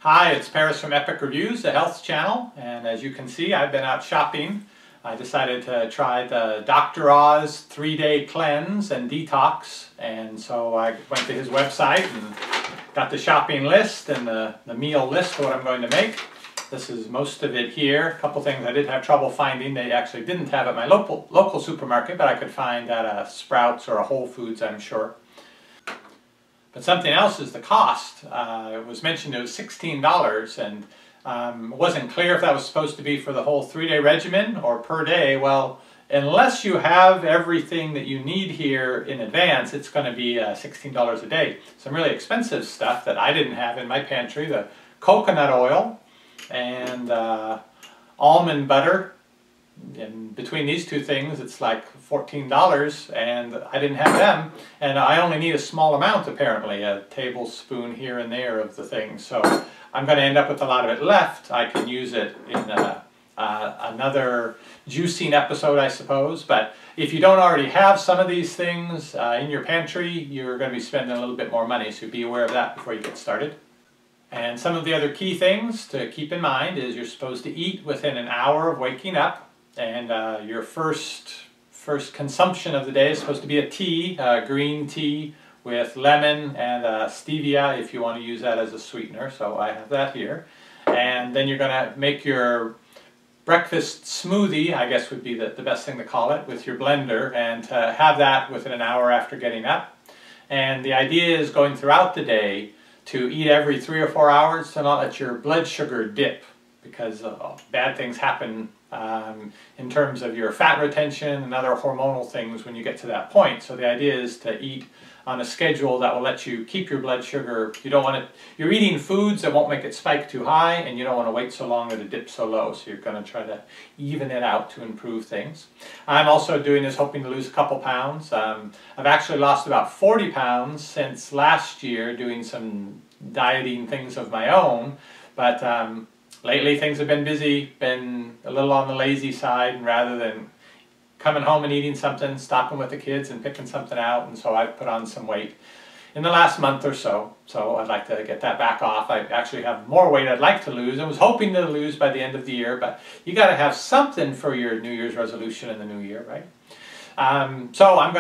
Hi, it's Paris from Epic Reviews, the health channel, and as you can see, I've been out shopping. I decided to try the Dr. Oz 3-day cleanse and detox, and so I went to his website and got the shopping list and the meal list for what I'm going to make. This is most of it here. A couple things I did have trouble finding. They actually didn't have at my local supermarket, but I could find at a Sprouts or a Whole Foods, I'm sure. But something else is the cost. It was mentioned it was $16, and it wasn't clear if that was supposed to be for the whole 3-day regimen or per day. Well, unless you have everything that you need here in advance, it's going to be $16 a day. Some really expensive stuff that I didn't have in my pantry, the coconut oil and almond butter. And between these two things, it's like $14, and I didn't have them. And I only need a small amount, apparently, a tablespoon here and there of the thing. So I'm going to end up with a lot of it left. I can use it in another juicing episode, I suppose. But if you don't already have some of these things in your pantry, you're going to be spending a little bit more money. So be aware of that before you get started. And some of the other key things to keep in mind is you're supposed to eat within an hour of waking up. And your first consumption of the day is supposed to be a tea, green tea with lemon and stevia if you want to use that as a sweetener. So I have that here. And then you're going to make your breakfast smoothie, I guess would be the best thing to call it, with your blender, and to have that within an hour after getting up. And the idea is going throughout the day to eat every 3 or 4 hours to not let your blood sugar dip, because bad things happen in terms of your fat retention and other hormonal things when you get to that point. So the idea is to eat on a schedule that will let you keep your blood sugar. You don't want it, you're eating foods that won't make it spike too high, and you don't want to wait so long that it dips so low. So you're going to try to even it out to improve things. I'm also doing this hoping to lose a couple pounds. I've actually lost about 40 pounds since last year doing some dieting things of my own, but lately things have been busy, been a little on the lazy side, and rather than coming home and eating something, stopping with the kids and picking something out, and so I've put on some weight in the last month or so. So I'd like to get that back off. I actually have more weight I'd like to lose. I was hoping to lose by the end of the year, but you got to have something for your New Year's resolution in the new year, right? So I'm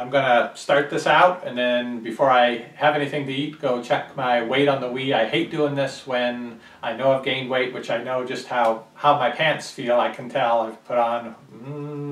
gonna start this out, and then before I have anything to eat, go check my weight on the Wii. I hate doing this when I know I've gained weight, which I know just how my pants feel. I can tell I've put on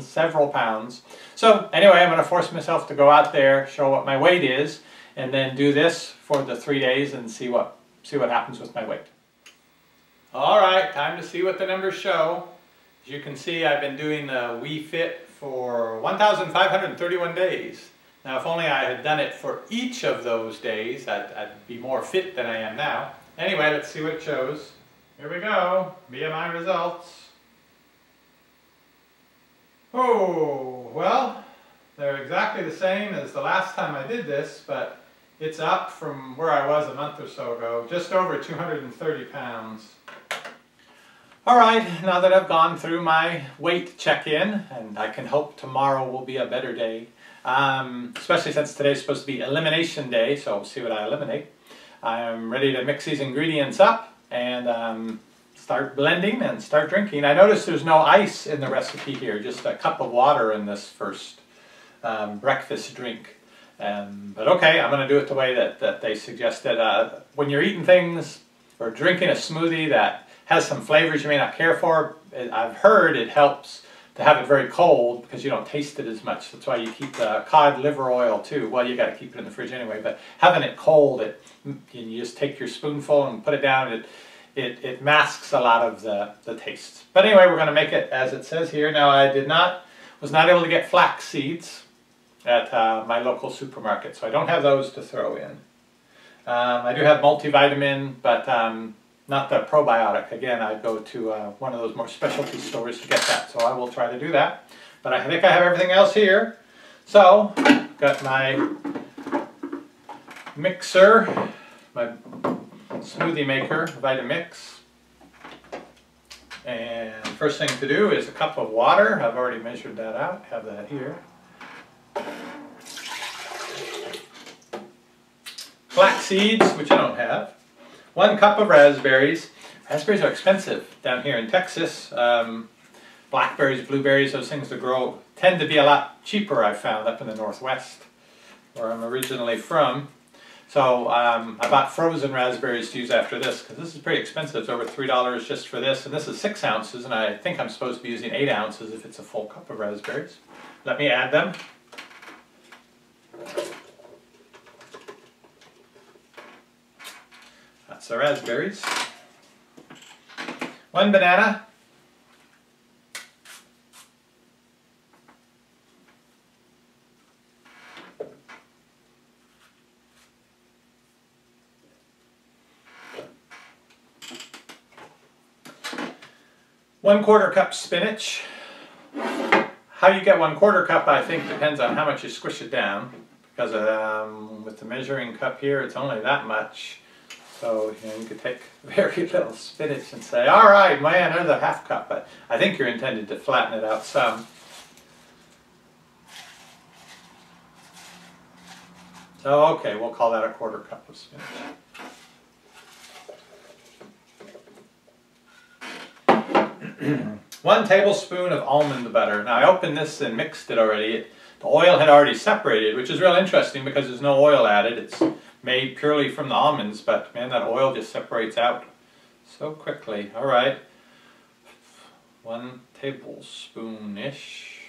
several pounds. So anyway, I'm going to force myself to go out there, show what my weight is, and then do this for the 3 days and see what happens with my weight. All right, time to see what the numbers show. As you can see, I've been doing the Wii Fit for 1,531 days. Now, if only I had done it for each of those days, I'd be more fit than I am now. Anyway, let's see what it shows. Here we go, BMI results. Oh, well, they're exactly the same as the last time I did this, but it's up from where I was a month or so ago, just over 230 pounds. All right, now that I've gone through my weight check-in, and I can hope tomorrow will be a better day, especially since today's supposed to be elimination day, so we'll see what I eliminate. I'm ready to mix these ingredients up and start blending and start drinking. I noticed there's no ice in the recipe here, just a cup of water in this first breakfast drink. But okay, I'm going to do it the way that they suggested. When you're eating things or drinking a smoothie that has some flavors you may not care for, I've heard it helps to have it very cold because you don't taste it as much. That's why you keep the cod liver oil too. Well, you got to keep it in the fridge anyway, but having it cold, you just take your spoonful and put it down. It masks a lot of the taste. But anyway, we're going to make it as it says here. Now, I was not able to get flax seeds at my local supermarket, so I don't have those to throw in. I do have multivitamin, but not the probiotic. Again, I'd go to one of those more specialty stores to get that, so I will try to do that. But I think I have everything else here. So, got my mixer, my smoothie maker, Vitamix. And first thing to do is a cup of water. I've already measured that out, have that here. Flax seeds, which I don't have. 1 cup of raspberries. Raspberries are expensive down here in Texas. Blackberries, blueberries, those things that grow tend to be a lot cheaper, I've found, up in the Northwest, where I'm originally from. So I bought frozen raspberries to use after this, because this is pretty expensive. It's over $3 just for this, and this is 6 ounces, and I think I'm supposed to be using 8 ounces if it's a full cup of raspberries. Let me add them. That's the raspberries. 1 banana. 1/4 cup spinach. How you get 1/4 cup, I think, depends on how much you squish it down. Because with the measuring cup here, it's only that much. So you could take very little spinach and say, all right, man, there's a 1/2 cup. But I think you're intended to flatten it out some. So, okay, we'll call that a 1/4 cup of spinach. 1 tablespoon of almond butter. Now I opened this and mixed it already. The oil had already separated, which is real interesting because there's no oil added. It's made purely from the almonds, but man, that oil just separates out so quickly. All right, 1 tablespoon-ish.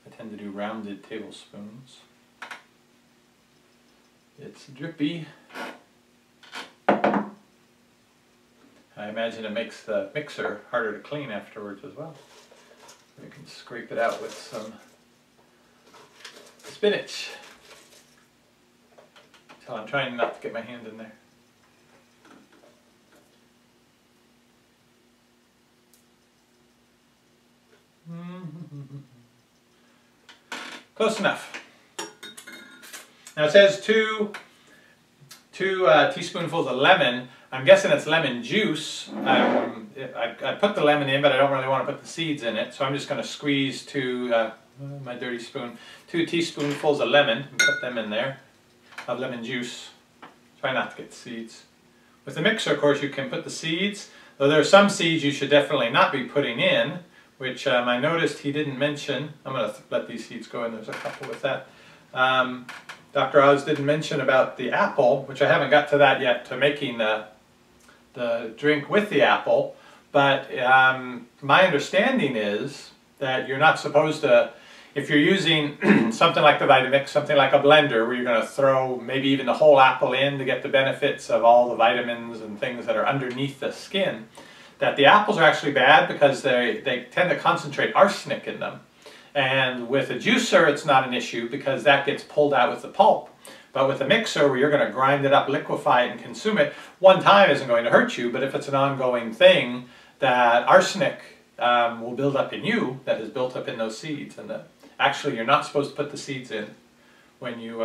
I tend to do rounded tablespoons. It's drippy. I imagine it makes the mixer harder to clean afterwards as well. We can scrape it out with some spinach. So I'm trying not to get my hand in there. Close enough. Now it says two teaspoonfuls of lemon. I'm guessing it's lemon juice. I put the lemon in, but I don't really want to put the seeds in it, so I'm just going to squeeze my dirty spoon, 2 teaspoonfuls of lemon and put them in there, of lemon juice. Try not to get the seeds. With the mixer, of course, you can put the seeds, though there are some seeds you should definitely not be putting in, which I noticed he didn't mention. I'm going to let these seeds go in. There's a couple with that. Dr. Oz didn't mention about the apple, which I haven't got to that yet, to making the drink with the apple, but my understanding is that you're not supposed to, if you're using something like the Vitamix, something like a blender where you're going to throw maybe even the whole apple in to get the benefits of all the vitamins and things that are underneath the skin, that the apples are actually bad because they tend to concentrate arsenic in them. And with a juicer it's not an issue because that gets pulled out with the pulp. But with a mixer where you're going to grind it up, liquefy it, and consume it, one time isn't going to hurt you, but if it's an ongoing thing, that arsenic will build up in you that is built up in those seeds. And actually you're not supposed to put the seeds in when you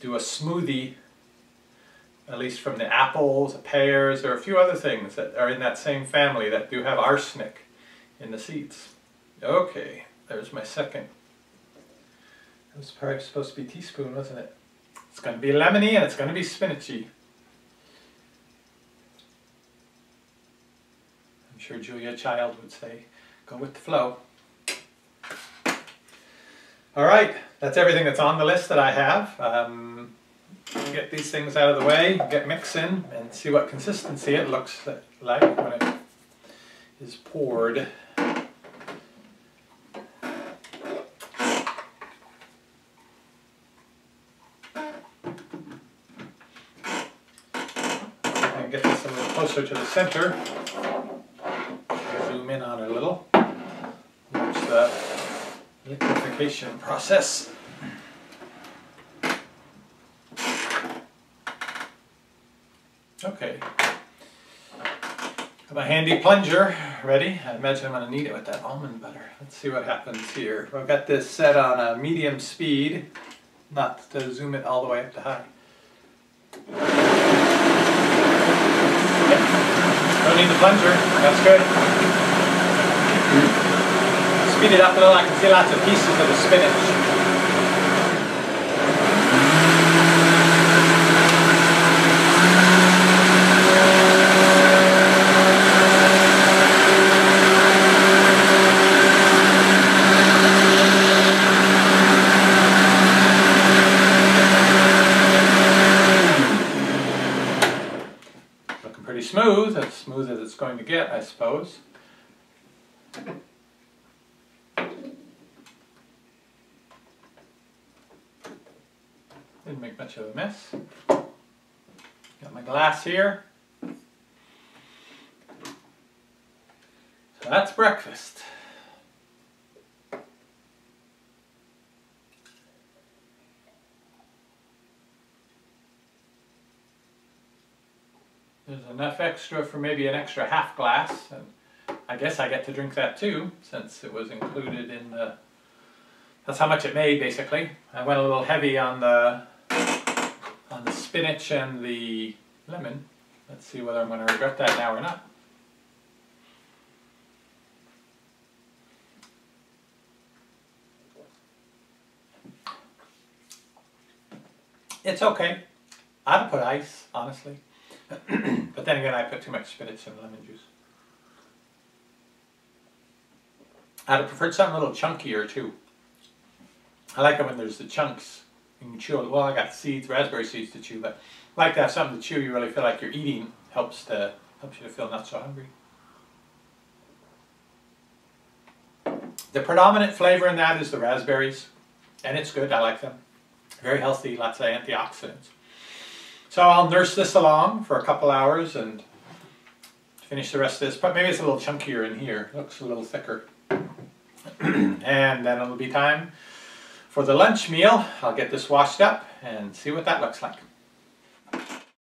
do a smoothie, at least from the apples, the pears, there are a few other things that are in that same family that do have arsenic in the seeds. Okay, there's my second. It was probably supposed to be teaspoon, wasn't it? It's going to be lemony and it's going to be spinachy. I'm sure Julia Child would say, go with the flow. All right, that's everything that's on the list that I have. Get these things out of the way, get mixing, and see what consistency it looks like when it is poured. Get this a little closer to the center. Zoom in on it a little. Watch the liquefaction process. Okay. Got my handy plunger ready. I imagine I'm going to need it with that almond butter. Let's see what happens here. I've got this set on a medium speed, not to zoom it all the way up to high. Don't need the plunger, that's good. Speed it up a little, I can see lots of pieces of the spinach. smooth as it's going to get, I suppose. Didn't make much of a mess. Got my glass here. So that's breakfast. There's enough extra for maybe an extra half glass, and I guess I get to drink that too, since it was included in the... That's how much it made, basically. I went a little heavy on the spinach and the lemon. Let's see whether I'm going to regret that now or not. It's okay. I'd have put ice, honestly. But then again, I put too much spinach and lemon juice. I'd have preferred something a little chunkier too. I like it when there's the chunks. You can chew. Well, I got seeds, raspberry seeds to chew, but I like to have something to chew. You really feel like you're eating. Helps you to feel not so hungry. The predominant flavor in that is the raspberries, and it's good. I like them. Very healthy, lots of antioxidants. So I'll nurse this along for a couple hours and finish the rest of this. But maybe it's a little chunkier in here. Looks a little thicker. And then it'll be time for the lunch meal. I'll get this washed up and see what that looks like.